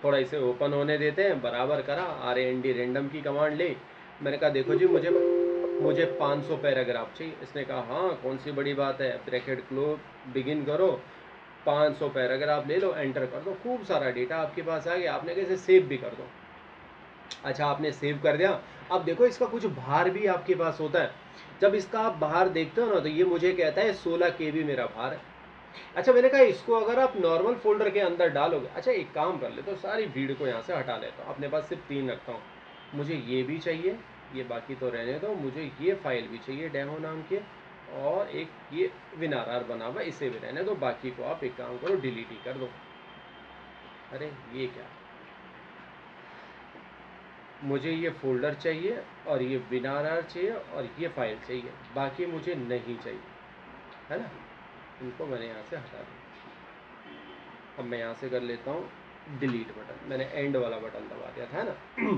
थोड़ा इसे ओपन होने देते हैं, बराबर करा, RAND रैंडम की कमांड ली। मैंने कहा देखो जी, मुझे 500 पैराग्राफ चाहिए। इसने कहा हाँ, कौन सी बड़ी बात है, ब्रैकेट क्लोज, बिगिन करो, 500 पैराग्राफ ले लो, एंटर कर दो। खूब सारा डेटा आपके पास आ गया। आपने कैसे सेव भी कर दो। अच्छा, आपने सेव कर दिया। अब देखो, इसका कुछ भार भी आपके पास होता है। जब इसका आप भार देखते हो ना, तो ये मुझे कहता है 16 KB मेरा भार है। अच्छा, मैंने कहा इसको अगर आप नॉर्मल फोल्डर के अंदर डालोगे, अच्छा एक काम कर लेते हो, सारी भीड़ को यहाँ से हटा लेता हूँ, अपने पास सिर्फ 3 रखता हूँ। मुझे ये भी चाहिए, ये बाकी तो रहने दो, मुझे ये फाइल भी चाहिए डेमो नाम के, और एक ये WinRAR बना हुआ, इसे भी रहने दो, बाकी को आप एक काम करो डिलीट ही कर दो। अरे ये क्या, मुझे ये फोल्डर चाहिए और ये WinRAR चाहिए और ये फाइल चाहिए, बाकी मुझे नहीं चाहिए, है ना। इनको मैंने यहाँ से हटा दिया। अब मैं यहाँ से कर लेता हूँ डिलीट बटन, मैंने एंड वाला बटन दबा दिया था, है ना।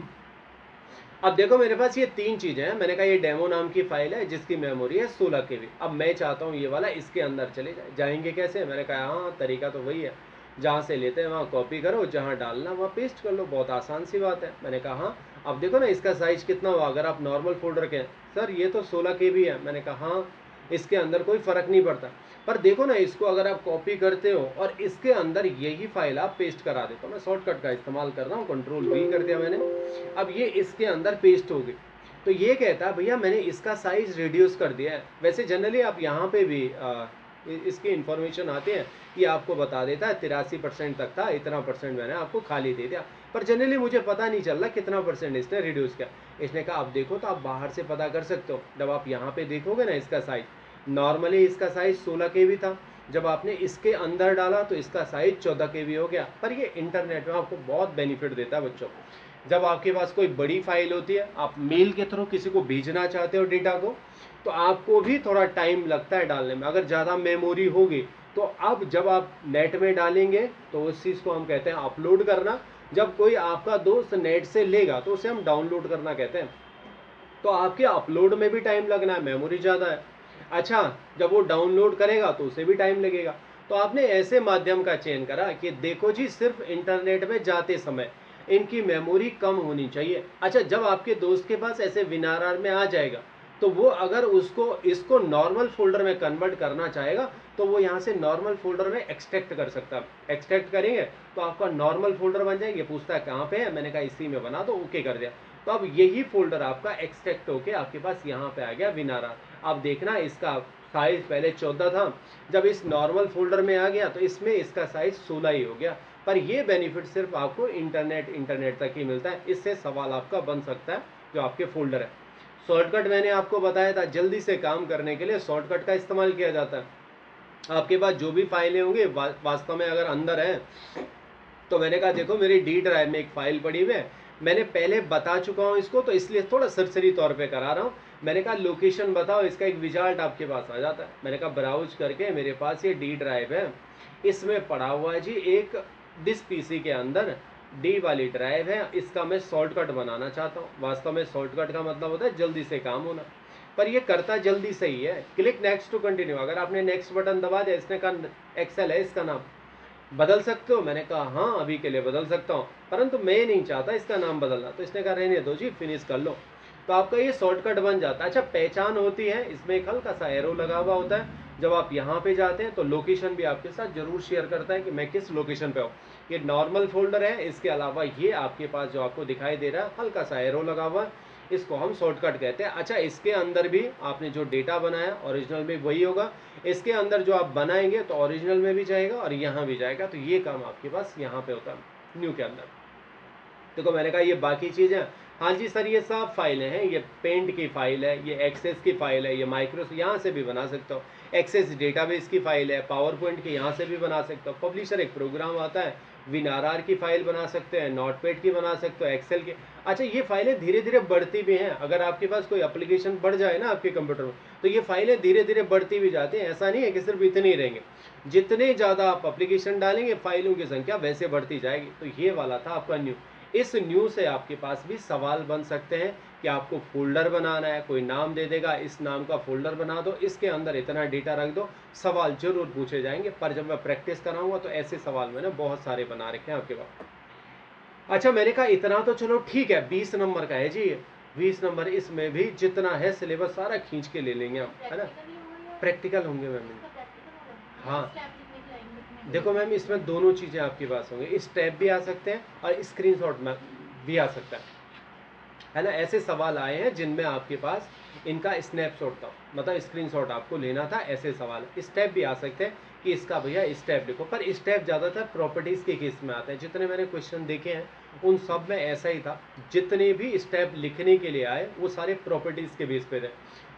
अब देखो, मेरे पास ये 3 चीज़ें हैं। मैंने कहा ये डेमो नाम की फाइल है जिसकी मेमोरी है 16 KB। अब मैं चाहता हूँ ये वाला इसके अंदर चले जाएंगे कैसे। मैंने कहा हाँ, तरीका तो वही है, जहाँ से लेते हैं वहाँ कॉपी करो, जहाँ डालना वहाँ पेस्ट कर लो, बहुत आसान सी बात है। मैंने कहा हाँ। अब देखो ना, इसका साइज कितना हुआ, अगर आप नॉर्मल फोल्डर के, सर ये तो 16 KB है। मैंने कहा हाँ, इसके अंदर कोई फ़र्क नहीं पड़ता। पर देखो ना, इसको अगर आप कॉपी करते हो और इसके अंदर यही फाइल आप पेस्ट करा देते हो, मैं शॉर्टकट का इस्तेमाल कर रहा हूँ, Ctrl+V कर दिया मैंने। अब ये इसके अंदर पेस्ट हो गई, तो ये कहता है भैया मैंने इसका साइज रिड्यूस कर दिया है। वैसे जनरली आप यहाँ पे भी इसकी इन्फॉर्मेशन आती है, ये आपको बता देता है 83% तक था, इतना % मैंने आपको खाली दे दिया। पर जनरली मुझे पता नहीं चल रहा कितना % इसने रिड्यूस किया। इसने कहा आप देखो, तो आप बाहर से पता कर सकते हो। जब आप यहाँ पे देखोगे ना, इसका साइज नॉर्मली इसका साइज 16 KB था, जब आपने इसके अंदर डाला तो इसका साइज 14 KB हो गया। पर ये इंटरनेट में आपको बहुत बेनिफिट देता है बच्चों। जब आपके पास कोई बड़ी फाइल होती है, आप मेल के थ्रू किसी को भेजना चाहते हो डेटा को, तो आपको भी थोड़ा टाइम लगता है डालने में। अगर ज़्यादा मेमोरी होगी तो अब जब आप नेट में डालेंगे तो उस चीज़ को हम कहते हैं अपलोड करना। जब कोई आपका दोस्त नेट से लेगा तो उसे हम डाउनलोड करना कहते हैं। तो आपके अपलोड में भी टाइम लगना है, मेमोरी ज़्यादा है। अच्छा, जब वो डाउनलोड करेगा तो उसे भी टाइम लगेगा। तो आपने ऐसे माध्यम का चयन करा कि देखो जी, सिर्फ इंटरनेट में जाते समय इनकी मेमोरी कम होनी चाहिए। अच्छा, जब आपके दोस्त के पास ऐसे विनार में आ जाएगा तो वो अगर उसको इसको नॉर्मल फोल्डर में कन्वर्ट करना चाहेगा तो वो यहाँ से नॉर्मल फोल्डर में एक्सट्रैक्ट कर सकता है। एक्सट्रैक्ट करेंगे तो आपका नॉर्मल फोल्डर बन जाएगा। पूछता है कहाँ पे है, मैंने कहा इसी में बना, तो ओके कर दिया। तो अब यही फोल्डर आपका एक्सट्रैक्ट होके आपके पास यहाँ पे आ गया विनार। अब देखना, इसका साइज पहले 14 था, जब इस नॉर्मल फोल्डर में आ गया तो इसमें इसका साइज 16 ही हो गया। पर ये बेनिफिट सिर्फ आपको इंटरनेट तक ही मिलता है। इससे सवाल आपका बन सकता है जो आपके फोल्डर है। शॉर्टकट मैंने आपको बताया था, जल्दी से काम करने के लिए शॉर्टकट का इस्तेमाल किया जाता है। आपके पास जो भी फाइलें होंगी वास्तव में अगर अंदर है तो मैंने कहा देखो मेरी डी ड्राइव में एक फाइल पड़ी हुई है, मैंने पहले बता चुका हूँ इसको, तो इसलिए थोड़ा सरसरी तौर पे करा रहा हूँ। मैंने कहा लोकेशन बताओ, इसका एक विजार्ट आपके पास आ जाता है। मैंने कहा ब्राउज करके मेरे पास ये डी ड्राइव है, इसमें पड़ा हुआ है जी एक दिस पीसी के अंदर डी वाली ड्राइव है, इसका मैं शॉर्टकट बनाना चाहता हूँ। वास्तव में शॉर्टकट का मतलब होता है जल्दी से काम होना, पर ये करता जल्दी से ही है। क्लिक नेक्स्ट टू कंटिन्यू, अगर आपने नेक्स्ट बटन दबा दिया, इसने कहा एक्सेल है इसका नाम, बदल सकते हो। मैंने कहा हाँ अभी के लिए बदल सकता हूँ, परंतु मैं नहीं चाहता इसका नाम बदलना। तो इसने कहा रहने दो जी, फिनिश कर लो। तो आपका ये शॉर्टकट बन जाता है। अच्छा, पहचान होती है, इसमें एक हल्का सा एरो लगा हुआ होता है। जब आप यहाँ पे जाते हैं तो लोकेशन भी आपके साथ जरूर शेयर करता है कि मैं किस लोकेशन पे हूँ। ये नॉर्मल फोल्डर है, इसके अलावा ये आपके पास जो आपको दिखाई दे रहा है हल्का सा एरो लगा हुआ है, इसको हम शॉर्टकट कहते हैं। अच्छा, इसके अंदर भी आपने जो डेटा बनाया ओरिजिनल में वही होगा, इसके अंदर जो आप बनाएंगे तो ओरिजिनल में भी जाएगा और यहाँ भी जाएगा। तो ये काम आपके पास यहाँ पे होता है न्यू के अंदर। देखो मैंने कहा ये बाकी चीज़ें, हाँ जी सर ये सब फाइलें हैं, ये पेंट की फाइल है, ये एक्सेस की फाइल है, ये माइक्रोसॉफ्ट यहाँ से भी बना सकता हो, एक्सेस डेटाबेस की फाइल है, पावर पॉइंट की यहाँ से भी बना सकते हो, पब्लिशर एक प्रोग्राम आता है, विनार की फाइल बना सकते हैं, नोटपैड की बना सकते हो, एक्सेल की। अच्छा, ये फाइलें धीरे धीरे बढ़ती भी हैं। अगर आपके पास कोई एप्लीकेशन बढ़ जाए ना आपके कंप्यूटर में, तो ये फाइलें धीरे धीरे बढ़ती भी जाती हैं। ऐसा नहीं है कि सिर्फ इतने ही रहेंगे, जितने ज़्यादा आप एप्लीकेशन डालेंगे फाइलों की संख्या वैसे बढ़ती जाएगी। तो ये वाला था आपका न्यू। इस न्यू से आपके पास भी सवाल बन सकते हैं कि आपको फोल्डर बनाना है, कोई नाम दे देगा, इस नाम का फोल्डर बना दो, इसके अंदर इतना डेटा रख दो, सवाल जरूर पूछे जाएंगे। पर जब मैं प्रैक्टिस कराऊंगा तो ऐसे सवाल मैंने बहुत सारे बना रखे हैं आपके पास। अच्छा, मैंने कहा इतना तो चलो ठीक है, 20 नंबर का है जी, 20 नंबर, इसमें भी जितना है सिलेबस सारा खींच के ले लेंगे हम, है ना। प्रैक्टिकल होंगे मैम, हाँ देखो मैम इसमें दोनों चीज़ें आपके पास होंगी, स्टेप भी आ सकते हैं और स्क्रीनशॉट में भी आ सकता है ना। ऐसे सवाल आए हैं जिनमें आपके पास इनका स्नैपशॉट था, मतलब स्क्रीनशॉट आपको लेना था, ऐसे सवाल। स्टेप भी आ सकते हैं कि इसका भैया स्टेप लिखो, पर स्टेप ज़्यादातर प्रॉपर्टीज़ के केस में आते हैं। जितने मैंने क्वेश्चन देखे हैं उन सब में ऐसा ही था, जितने भी स्टेप लिखने के लिए आए वो सारे प्रॉपर्टीज़ के बेस पे थे।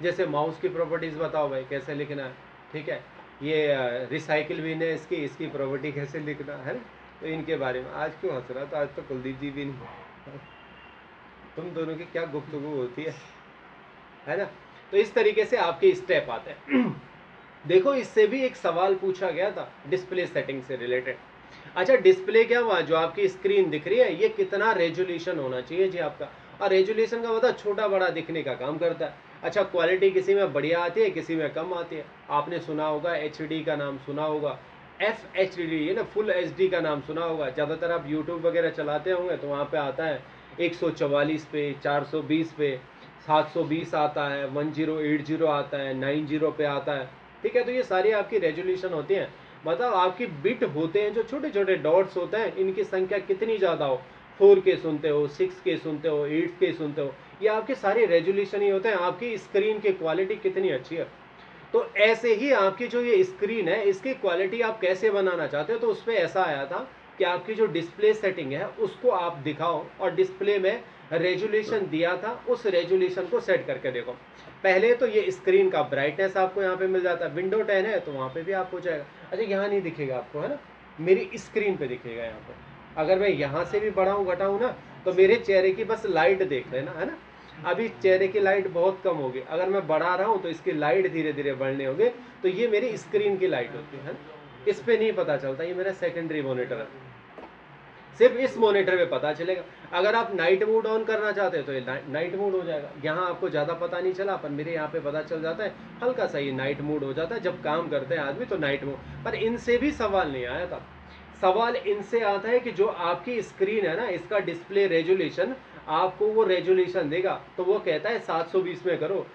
जैसे माउस की प्रॉपर्टीज़ बताओ भाई कैसे लिखना है, ठीक है, ये रिसाइकिल बिन है, इसकी प्रॉपर्टी कैसे लिखना है, तो इनके बारे में। आज क्यों हंस रहा था, आज तो कुलदीप जी भी नहीं, तुम दोनों की क्या गुफ्तगू होती है ना। तो इस तरीके से आपके स्टेप आते हैं। देखो इससे भी एक सवाल पूछा गया था डिस्प्ले सेटिंग से रिलेटेड। अच्छा, डिस्प्ले क्या हुआ, जो आपकी स्क्रीन दिख रही है ये कितना रेजोल्यूशन होना चाहिए जी आपका, और रेजोल्यूशन का मतलब छोटा बड़ा दिखने का काम करता है। अच्छा, क्वालिटी किसी में बढ़िया आती है, किसी में कम आती है। आपने सुना होगा HD का नाम सुना होगा, FHD ये ना फुल HD का नाम सुना होगा। ज़्यादातर आप यूट्यूब वगैरह चलाते होंगे तो वहाँ पे आता है 144 पे, 420 पे, 720 आता है, 1080 आता है, 90 पे आता है, ठीक है। तो ये सारी आपकी रेजोल्यूशन होती हैं, मतलब आपकी बिट होते हैं जो छोटे छोटे डॉट्स होते हैं, इनकी संख्या कितनी ज़्यादा हो, 4K सुनते हो, 6K सुनते हो, 8K सुनते हो, ये आपके सारे रेजोल्यूशन ही होते हैं, आपकी स्क्रीन की क्वालिटी कितनी अच्छी है। तो ऐसे ही आपकी जो ये स्क्रीन है इसकी क्वालिटी आप कैसे बनाना चाहते हो, तो उस पर ऐसा आया था कि आपकी जो डिस्प्ले सेटिंग है उसको आप दिखाओ और डिस्प्ले में रेजुलेशन दिया था उस रेजुलेशन को सेट करके देखो। पहले तो ये स्क्रीन का ब्राइटनेस आपको यहाँ पे मिल जाता है, विंडो 10 है तो वहाँ पे भी आपको जाएगा। अच्छा यहाँ नहीं दिखेगा आपको, है ना, मेरी स्क्रीन पे दिखेगा यहाँ पे। अगर मैं यहाँ से भी बढ़ाऊँ घटाऊँ ना तो मेरे चेहरे की बस लाइट देख लेना, है ना। अभी चेहरे की लाइट बहुत कम होगी, अगर मैं बढ़ा रहा हूँ तो इसकी लाइट धीरे धीरे बढ़ने होगी। तो ये मेरी स्क्रीन की लाइट होती है ना, इस पे नहीं पता चलता, ये मेरा सेकेंडरी मॉनिटर है, सिर्फ इस मॉनिटर में पता चलेगा। अगर आप नाइट मोड ऑन करना चाहते हैं तो ये नाइट मोड हो जाएगा, यहाँ आपको ज़्यादा पता नहीं चला, पर मेरे यहाँ पे पता चल जाता है हल्का सा ये नाइट मोड हो जाता है जब काम करते हैं आदमी, तो नाइट मोड। पर इनसे भी सवाल नहीं आया था, सवाल इनसे आता है कि जो आपकी स्क्रीन है ना इसका डिस्प्ले रेजुलेशन आपको वो रेजुलेशन देगा, तो वो कहता है 720 में करो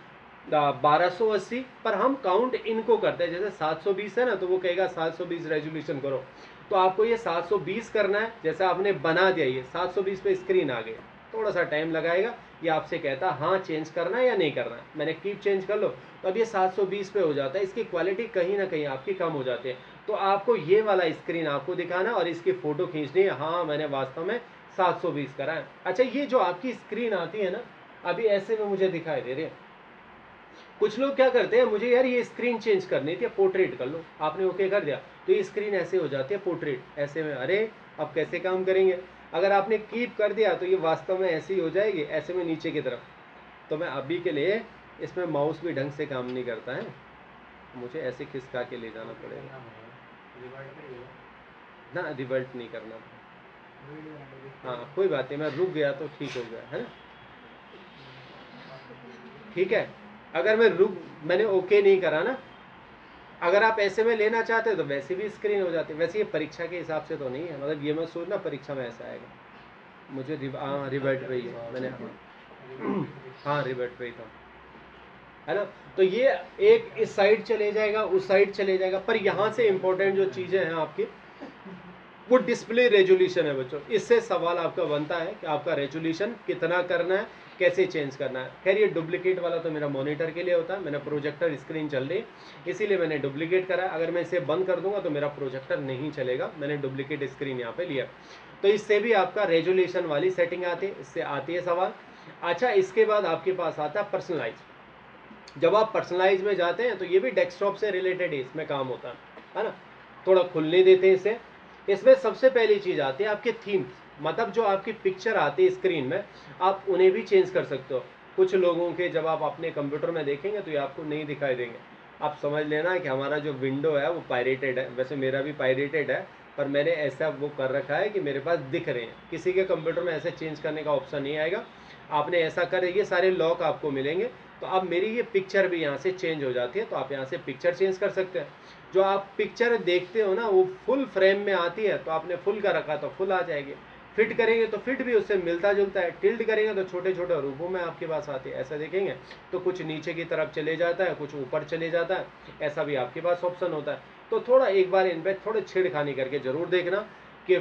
1280, पर हम काउंट इनको करते हैं, जैसे 720 है ना तो वो कहेगा 720 रेजुलेशन करो, तो आपको ये 720 करना है। जैसे आपने बना दिया ये 720 पे स्क्रीन आ गई, थोड़ा सा टाइम लगाएगा, ये आपसे कहता है हाँ चेंज करना है या नहीं करना है, मैंने कीप चेंज कर लो, तो अब ये 720 पे हो जाता है। इसकी क्वालिटी कहीं ना कहीं आपकी कम हो जाती है, तो आपको ये वाला स्क्रीन आपको दिखाना और इसकी फ़ोटो खींचनी है, हाँ मैंने वास्तव में 720 करा है। अच्छा ये जो आपकी स्क्रीन आती है ना, अभी ऐसे में मुझे दिखाई दे रही है, कुछ लोग क्या करते हैं, मुझे यार ये स्क्रीन चेंज करनी थी, पोर्ट्रेट कर लो, आपने ओके कर दिया तो ये स्क्रीन ऐसे हो जाती है पोर्ट्रेट, ऐसे में। अरे अब कैसे काम करेंगे, अगर आपने कीप कर दिया तो ये वास्तव में ऐसी हो जाएगी, ऐसे में नीचे की तरफ। तो मैं अभी के लिए इसमें माउस भी ढंग से काम नहीं करता है, मुझे ऐसे खिसका के ले जाना पड़ेगा ना, रिवर्ट नहीं करना। हाँ कोई बात नहीं, मैं रुक गया तो ठीक हो गया, है ना, ठीक है। अगर मैंने ओके नहीं करा ना, अगर आप ऐसे में लेना चाहते हो तो वैसे भी स्क्रीन हो जाती है। वैसे ये परीक्षा के हिसाब से तो नहीं है, मतलब ये मत सोचना परीक्षा में ऐसा आएगा। मुझे रिवर्ट पे ही है मैंने, हाँ रिवर्ट पे ही था, है ना। तो ये एक इस साइड चले जाएगा, उस साइड चले जाएगा, पर यहाँ से इंपॉर्टेंट जो चीज़ें हैं आपकी वो डिस्प्ले रेजोल्यूशन है बच्चों। इससे सवाल आपका बनता है कि आपका रेजोल्यूशन कितना करना है, कैसे चेंज करना है। खैर ये डुप्लीकेट वाला तो मेरा मॉनिटर के लिए होता है, मैंने प्रोजेक्टर स्क्रीन चल रही है इसीलिए मैंने डुप्लीकेट करा। अगर मैं इसे बंद कर दूंगा तो मेरा प्रोजेक्टर नहीं चलेगा, मैंने डुप्लीकेट स्क्रीन यहाँ पे लिया। तो इससे भी आपका रेजोल्यूशन वाली सेटिंग आती है, इससे आती है सवाल। अच्छा इसके बाद आपके पास आता है पर्सनलाइज। जब आप पर्सनलाइज में जाते हैं तो ये भी डेस्कटॉप से रिलेटेड ही इसमें काम होता है ना। थोड़ा खुलने देते हैं इसे। इसमें सबसे पहली चीज़ आती है आपके थीम्स, मतलब जो आपकी पिक्चर आती है स्क्रीन में आप उन्हें भी चेंज कर सकते हो। कुछ लोगों के जब आप अपने कंप्यूटर में देखेंगे तो ये आपको नहीं दिखाई देंगे। आप समझ लेना कि हमारा जो विंडो है वो पायरेटेड है, वैसे मेरा भी पायरेटेड है, पर मैंने ऐसा वो कर रखा है कि मेरे पास दिख रहे हैं। किसी के कंप्यूटर में ऐसे चेंज करने का ऑप्शन नहीं आएगा, आपने ऐसा कर, ये सारे लॉक आपको मिलेंगे। तो अब मेरी ये पिक्चर भी यहाँ से चेंज हो जाती है, तो आप यहाँ से पिक्चर चेंज कर सकते हैं। जो आप पिक्चर देखते हो ना वो फुल फ्रेम में आती है, तो आपने फुल का रखा तो फुल आ जाएगी, फिट करेंगे तो फिट भी उससे मिलता जुलता है, टिल्ट करेंगे तो छोटे छोटे रूपों में आपके पास आती है। ऐसा देखेंगे तो कुछ नीचे की तरफ चले जाता है, कुछ ऊपर चले जाता है, ऐसा भी आपके पास ऑप्शन होता है। तो थोड़ा एक बार इन पर थोड़े छेड़खानी करके ज़रूर देखना कि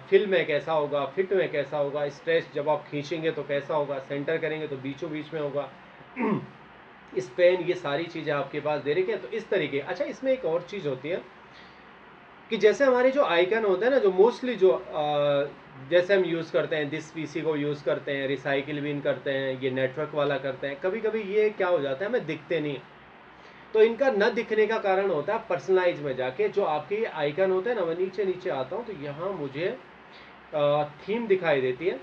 फिल में कैसा होगा, फिट में कैसा होगा, स्ट्रेच जब आप खींचेंगे तो कैसा होगा, सेंटर करेंगे तो बीचों बीच में होगा, स्पेन, ये सारी चीज़ें आपके पास दे रही है। तो इस तरीके। अच्छा इसमें एक और चीज़ होती है कि जैसे हमारे जो आइकन होते हैं ना, जो मोस्टली जो जैसे हम यूज़ करते हैं, दिस पीसी को यूज़ करते हैं, रिसाइकिल बिन करते हैं, ये नेटवर्क वाला करते हैं, कभी कभी ये क्या हो जाता है हमें दिखते नहीं। तो इनका न दिखने का कारण होता है पर्सनलाइज में जाके जो आपके आइकन होते हैं ना, मैं नीचे नीचे आता हूँ तो यहाँ मुझे थीम दिखाई देती है।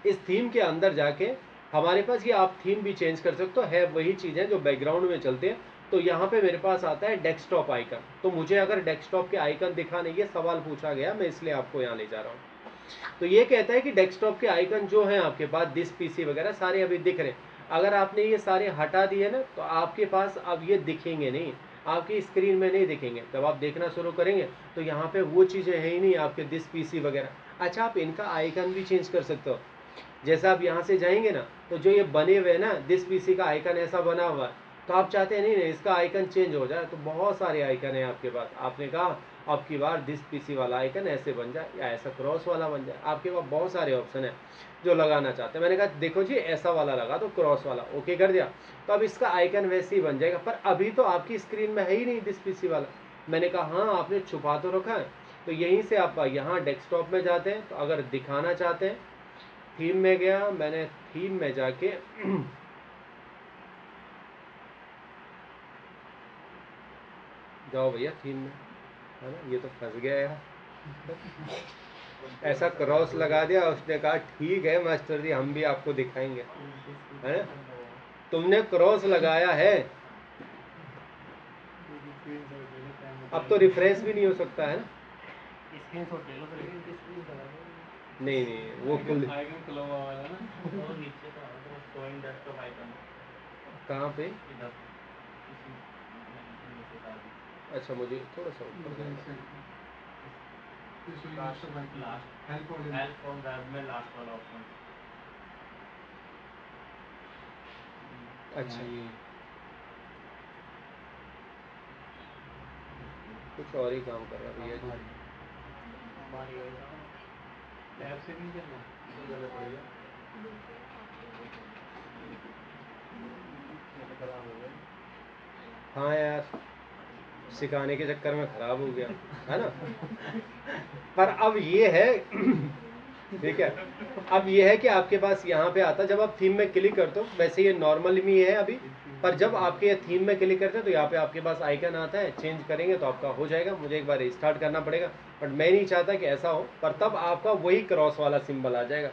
इस थीम के अंदर जाके हमारे पास ये आप थीम भी चेंज कर सकते हो, है वही चीज़ें जो बैकग्राउंड में चलते हैं। तो यहाँ पे मेरे पास आता है डेस्कटॉप आइकन, तो मुझे अगर डेस्कटॉप के आइकन दिखाने, ये सवाल पूछा गया, मैं इसलिए आपको यहाँ ले जा रहा हूँ। तो ये कहता है कि डेस्कटॉप के आइकन जो हैं आपके पास, दिस पीसी वगैरह सारे अभी दिख रहे हैं, अगर आपने ये सारे हटा दिए ना तो आपके पास अब ये दिखेंगे नहीं, आपकी स्क्रीन में नहीं दिखेंगे। जब आप देखना शुरू करेंगे तो यहाँ पे वो चीज़ें है ही नहीं आपके दिस पीसी वगैरह। अच्छा आप इनका आइकन भी चेंज कर सकते हो। जैसा आप यहाँ से जाएंगे ना तो जो ये बने हुए ना दिस पीसी का आइकन ऐसा बना हुआ है, तो आप चाहते हैं नहीं नहीं इसका आइकन चेंज हो जाए, तो बहुत सारे आइकन हैं आपके पास। आपने कहा अब की बार दिस पीसी वाला आइकन ऐसे बन जाए या ऐसा क्रॉस वाला बन जाए, आपके पास बहुत सारे ऑप्शन है जो लगाना चाहते हैं। मैंने कहा देखो जी ऐसा वाला लगा तो क्रॉस वाला, ओके कर दिया, तो अब इसका आइकन वैसे ही बन जाएगा। पर अभी तो आपकी स्क्रीन में है ही नहीं दिस पीसी वाला। मैंने कहा हाँ आपने छुपा तो रखा है, तो यहीं से आप यहाँ डेस्कटॉप में जाते हैं, तो अगर दिखाना चाहते हैं, थीम में गया, मैंने थीम में जाके जाओ भैया थीम में, है ना, ये तो फंस गया यार। ऐसा क्रॉस लगा दिया, उसने कहा ठीक है मास्टर जी हम भी आपको दिखाएंगे, है ना, तुमने क्रॉस लगाया है, अब तो रिफ्रेश भी नहीं हो सकता है ना।
स्क्रीनशॉट ले लो तो लेकिन स्क्रीन लगा दो।
नहीं नहीं वो खुल
आइकन खुला हुआ वाला ना, और नीचे का तो शोइंग डेस्कटॉप आइकन
कहाँ पे?
इधर इसी नीचे का
अच्छा मुझे थोड़ा सा ऊपर जाना।
लास्ट हेल्प और वेब में लास्ट वाला ऑप्शन।
अच्छा कुछ और ही काम कर रहा है भैया जी।
हमारी टैब से नहीं चलना तो गलत पड़ेगा, ये तो खराब हो गया।
हाँ यार सिखाने के चक्कर में खराब हो गया है ना। पर अब ये है ठीक है, अब ये है कि आपके पास यहाँ पे आता, जब आप थीम में क्लिक करते हो, वैसे ये नॉर्मल में है अभी, पर जब आपके ये थीम में क्लिक करते हैं तो यहाँ पे आपके पास आइकन आता है, चेंज करेंगे तो आपका हो जाएगा। मुझे एक बार रिस्टार्ट करना पड़ेगा, बट मैं नहीं चाहता कि ऐसा हो, पर तब आपका वही क्रॉस वाला सिंबल आ जाएगा।